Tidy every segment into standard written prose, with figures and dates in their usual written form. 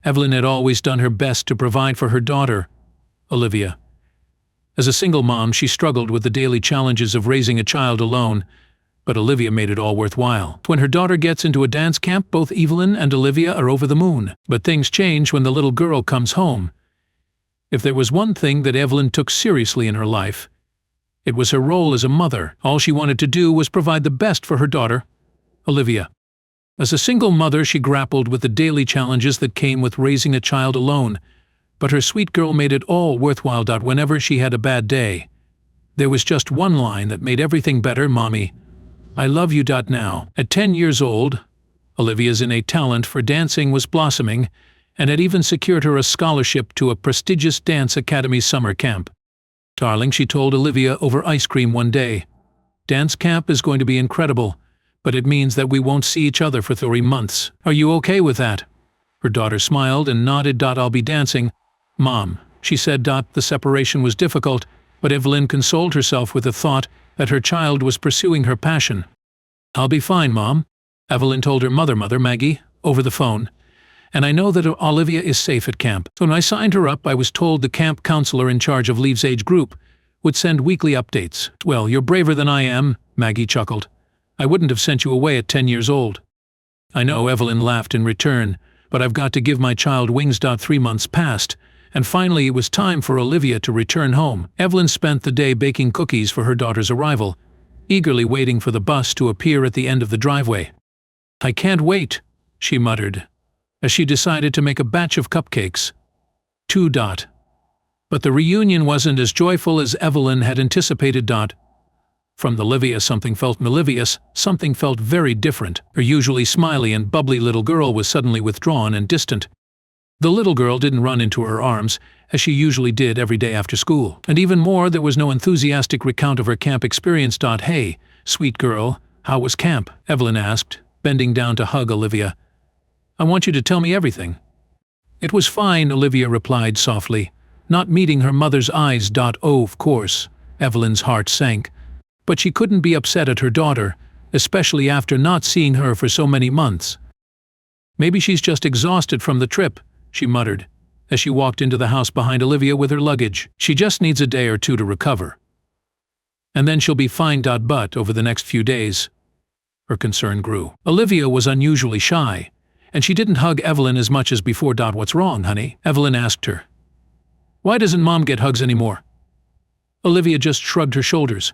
Evelyn had always done her best to provide for her daughter, Olivia. As a single mom, she struggled with the daily challenges of raising a child alone, but Olivia made it all worthwhile. When her daughter gets into a dance camp, both Evelyn and Olivia are over the moon. But things change when the little girl comes home. If there was one thing that Evelyn took seriously in her life, it was her role as a mother. All she wanted to do was provide the best for her daughter, Olivia. As a single mother, she grappled with the daily challenges that came with raising a child alone, but her sweet girl made it all worthwhile. Whenever she had a bad day, there was just one line that made everything better: "Mommy, I love you." Now, at 10 years old, Olivia's innate talent for dancing was blossoming and had even secured her a scholarship to a prestigious dance academy summer camp. "Darling," she told Olivia over ice cream one day, "dance camp is going to be incredible, but it means that we won't see each other for 3 months. Are you okay with that?" Her daughter smiled and nodded. "I'll be dancing, Mom," she said. The separation was difficult, but Evelyn consoled herself with the thought that her child was pursuing her passion. "I'll be fine, Mom," Evelyn told her mother, Maggie, over the phone. "And I know that Olivia is safe at camp." So when I signed her up, I was told the camp counselor in charge of Leave's age group would send weekly updates. "Well, you're braver than I am," Maggie chuckled. "I wouldn't have sent you away at 10 years old." "I know," Evelyn laughed in return, "but I've got to give my child wings. 3 months passed, and finally it was time for Olivia to return home. Evelyn spent the day baking cookies for her daughter's arrival, eagerly waiting for the bus to appear at the end of the driveway. "I can't wait," she muttered, as she decided to make a batch of cupcakes. 2. But the reunion wasn't as joyful as Evelyn had anticipated. From Olivia, something felt malicious, something felt very different. Her usually smiley and bubbly little girl was suddenly withdrawn and distant. The little girl didn't run into her arms, as she usually did every day after school. And even more, there was no enthusiastic recount of her camp experience. "Hey, sweet girl, how was camp?" Evelyn asked, bending down to hug Olivia. "I want you to tell me everything." "It was fine," Olivia replied softly, not meeting her mother's eyes. "Oh, of course," Evelyn's heart sank. But she couldn't be upset at her daughter, especially after not seeing her for so many months. "Maybe she's just exhausted from the trip," she muttered, as she walked into the house behind Olivia with her luggage. "She just needs a day or two to recover. And then she'll be fine." But over the next few days, her concern grew. Olivia was unusually shy, and she didn't hug Evelyn as much as before. "What's wrong, honey?" Evelyn asked her. "Why doesn't Mom get hugs anymore?" Olivia just shrugged her shoulders.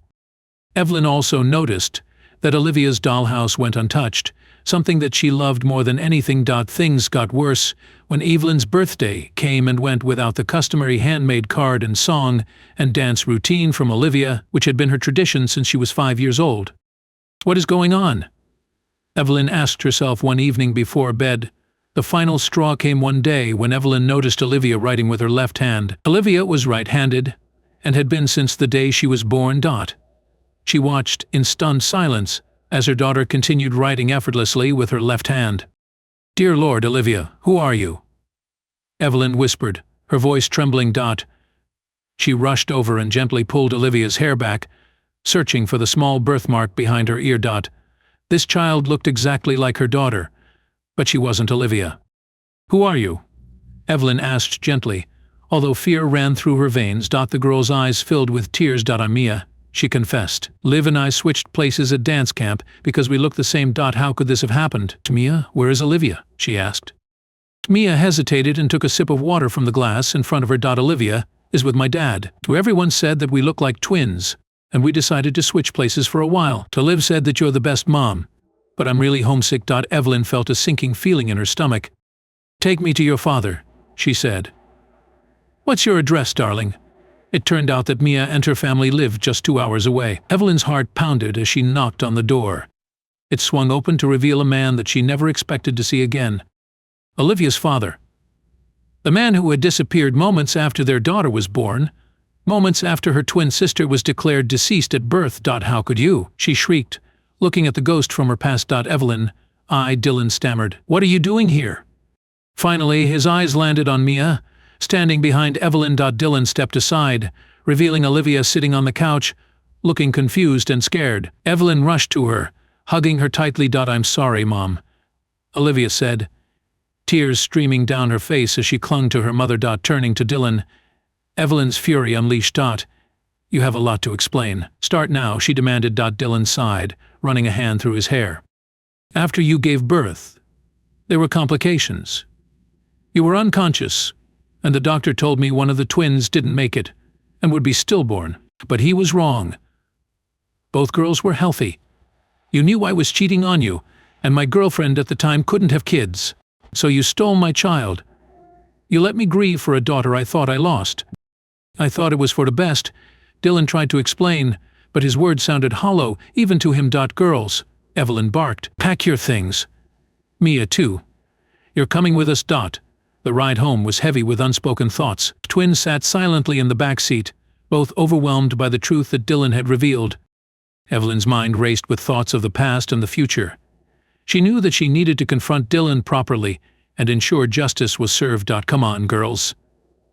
Evelyn also noticed that Olivia's dollhouse went untouched, something that she loved more than anything. Things got worse when Evelyn's birthday came and went without the customary handmade card and song and dance routine from Olivia, which had been her tradition since she was 5 years old. "What is going on?" Evelyn asked herself one evening before bed. The final straw came one day when Evelyn noticed Olivia writing with her left hand. Olivia was right-handed and had been since the day she was born. She watched in stunned silence as her daughter continued writing effortlessly with her left hand. "Dear Lord, Olivia, who are you?" Evelyn whispered, her voice trembling. She rushed over and gently pulled Olivia's hair back, searching for the small birthmark behind her ear. This child looked exactly like her daughter, but she wasn't Olivia. "Who are you?" Evelyn asked gently, although fear ran through her veins. The girl's eyes filled with tears. "I'm Mia," she confessed. "Liv and I switched places at dance camp because we look the same. How could this have happened?" "Mia, where is Olivia?" she asked. Mia hesitated and took a sip of water from the glass in front of her. "Olivia is with my dad. Everyone said that we look like twins, and we decided to switch places for a while. Liv said that you're the best mom, but I'm really homesick." Evelyn felt a sinking feeling in her stomach. "Take me to your father," she said. "What's your address, darling?" It turned out that Mia and her family lived just 2 hours away. Evelyn's heart pounded as she knocked on the door. It swung open to reveal a man that she never expected to see again. Olivia's father. The man who had disappeared moments after their daughter was born, moments after her twin sister was declared deceased at birth. "How could you?" she shrieked, looking at the ghost from her past. "Evelyn, Dylan stammered. "What are you doing here?" Finally, his eyes landed on Mia, standing behind Evelyn. Dylan stepped aside, revealing Olivia sitting on the couch, looking confused and scared. Evelyn rushed to her, hugging her tightly. "I'm sorry, Mom," Olivia said. tears streaming down her face as she clung to her mother. Turning to Dylan, Evelyn's fury unleashed. You have a lot to explain. Start now, she demanded. Dylan sighed, running a hand through his hair. After you gave birth, there were complications. You were unconscious, and the doctor told me one of the twins didn't make it and would be stillborn. But he was wrong. Both girls were healthy. You knew I was cheating on you, and my girlfriend at the time couldn't have kids. So you stole my child. You let me grieve for a daughter I thought I lost. I thought it was for the best, Dylan tried to explain, but his words sounded hollow, even to him. Girls, Evelyn barked. Pack your things. Mia, too. You're coming with us. The ride home was heavy with unspoken thoughts. Twins sat silently in the back seat, both overwhelmed by the truth that Dylan had revealed. Evelyn's mind raced with thoughts of the past and the future. She knew that she needed to confront Dylan properly and ensure justice was served. Come on, girls,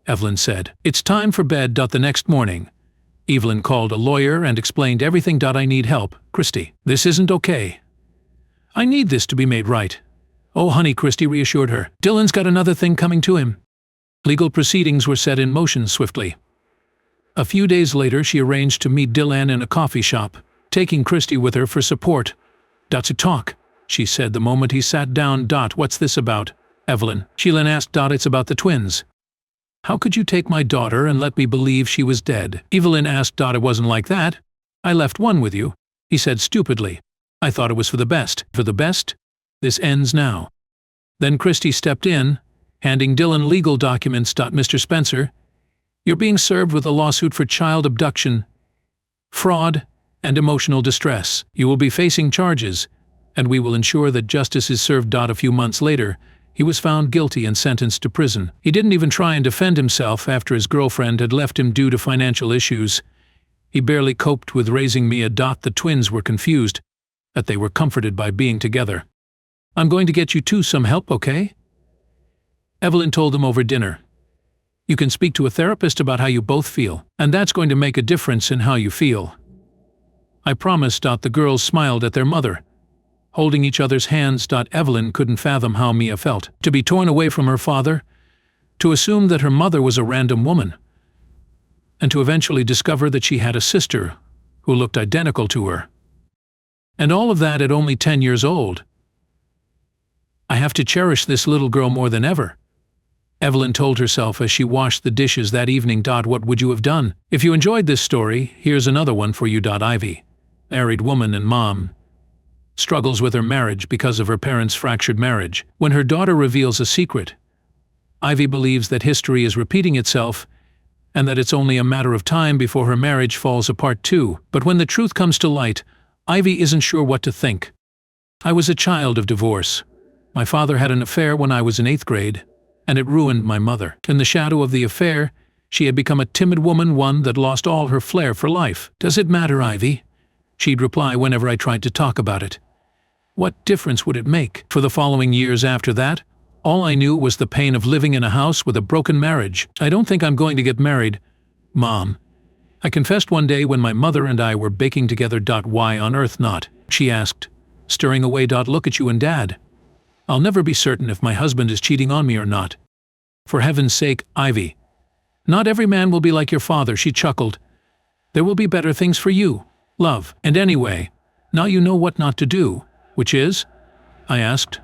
Evelyn said. It's time for bed. The next morning, Evelyn called a lawyer and explained everything. I need help, Christy. This isn't okay. I need this to be made right. Oh, honey, Christy reassured her. Dylan's got another thing coming to him. Legal proceedings were set in motion swiftly. A few days later, she arranged to meet Dylan in a coffee shop, taking Christy with her for support. To talk, she said the moment he sat down. What's this about, Evelyn? Sheila asked. It's about the twins. How could you take my daughter and let me believe she was dead? Evelyn asked. It wasn't like that. I left one with you, he said stupidly. I thought it was for the best. For the best? This ends now. Then Christy stepped in, handing Dylan legal documents. Mr. Spencer, you're being served with a lawsuit for child abduction, fraud, and emotional distress. You will be facing charges, and we will ensure that justice is served. A few months later, he was found guilty and sentenced to prison. He didn't even try and defend himself after his girlfriend had left him due to financial issues. He barely coped with raising Mia. The twins were confused, that they were comforted by being together. I'm going to get you two some help, okay? Evelyn told them over dinner. You can speak to a therapist about how you both feel, and that's going to make a difference in how you feel. I promise. The girls smiled at their mother, holding each other's hands. Evelyn couldn't fathom how Mia felt. To be torn away from her father, to assume that her mother was a random woman, and to eventually discover that she had a sister who looked identical to her. And all of that at only 10 years old. I have to cherish this little girl more than ever, Evelyn told herself as she washed the dishes that evening. What would you have done? If you enjoyed this story, here's another one for you. Ivy, married woman and mom, struggles with her marriage because of her parents' fractured marriage. When her daughter reveals a secret, Ivy believes that history is repeating itself and that it's only a matter of time before her marriage falls apart too. But when the truth comes to light, Ivy isn't sure what to think. I was a child of divorce. My father had an affair when I was in 8th grade, and it ruined my mother. In the shadow of the affair, she had become a timid woman, one that lost all her flair for life. Does it matter, Ivy? She'd reply whenever I tried to talk about it. What difference would it make? For the following years after that, all I knew was the pain of living in a house with a broken marriage. I don't think I'm going to get married, Mom, I confessed one day when my mother and I were baking together. Why on earth not? She asked, stirring away. Look at you and Dad. I'll never be certain if my husband is cheating on me or not. For heaven's sake, Ivy. Not every man will be like your father, she chuckled. There will be better things for you, love. And anyway, now you know what not to do. Which is? I asked,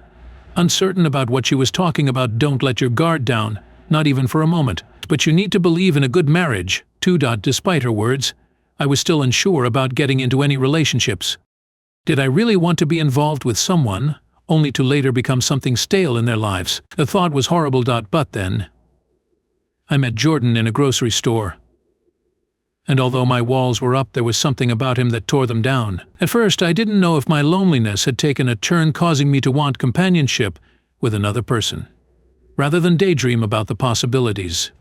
uncertain about what she was talking about. Don't let your guard down, not even for a moment. But you need to believe in a good marriage, too. Despite her words, I was still unsure about getting into any relationships. Did I really want to be involved with someone, only to later become something stale in their lives? The thought was horrible. But then, I met Jordan in a grocery store. And although my walls were up, there was something about him that tore them down. At first, I didn't know if my loneliness had taken a turn, causing me to want companionship with another person, rather than daydream about the possibilities.